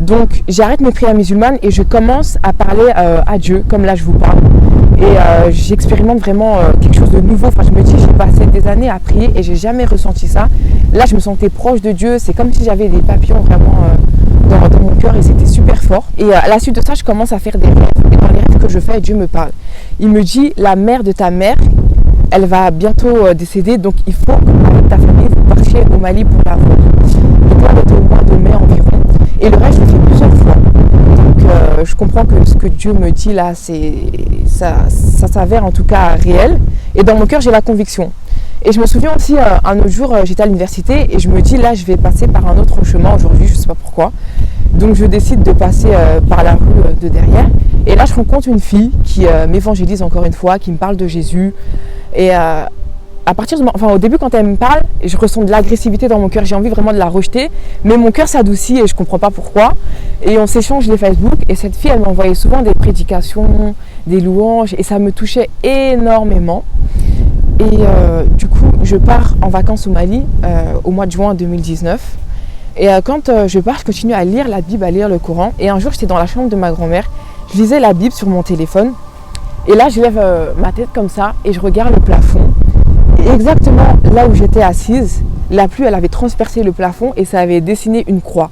Donc j'arrête mes prières musulmanes et je commence à parler à Dieu, comme là je vous parle. Et j'expérimente vraiment quelque chose de nouveau. Enfin, je me dis, j'ai passé des années à prier et j'ai jamais ressenti ça. Là, je me sentais proche de Dieu. C'est comme si j'avais des papillons vraiment dans mon cœur et c'était super fort. Et à la suite de ça, je commence à faire des rêves. Et dans les rêves que je fais, Dieu me parle. Il me dit, la mère de ta mère, elle va bientôt décéder. Donc, il faut qu'avec ta famille, vous partiez au Mali pour la voir. Donc là, on était au mois de mai environ. Et le rêve, je l'ai fait plusieurs fois. Donc, je comprends que ce que Dieu me dit là, ça s'avère en tout cas réel. Et dans mon cœur, j'ai la conviction. Et je me souviens aussi, un autre jour, j'étais à l'université et je me dis, là, je vais passer par un autre chemin aujourd'hui, je ne sais pas pourquoi. Donc, je décide de passer par la rue de derrière. Et là, je rencontre une fille qui m'évangélise encore une fois, qui me parle de Jésus. Et à partir au début, quand elle me parle, je ressens de l'agressivité dans mon cœur. J'ai envie vraiment de la rejeter. Mais mon cœur s'adoucit et je ne comprends pas pourquoi. Et on s'échange les Facebook. Et cette fille, elle m'envoyait souvent des prédications, des louanges. Et ça me touchait énormément. Et du coup, je pars en vacances au Mali au mois de juin 2019. Et quand je pars, je continue à lire la Bible, à lire le Coran. Et un jour, j'étais dans la chambre de ma grand-mère. Je lisais la Bible sur mon téléphone. Et là, je lève ma tête comme ça et je regarde le plafond. Et exactement là où j'étais assise, la pluie, elle avait transpercé le plafond et ça avait dessiné une croix.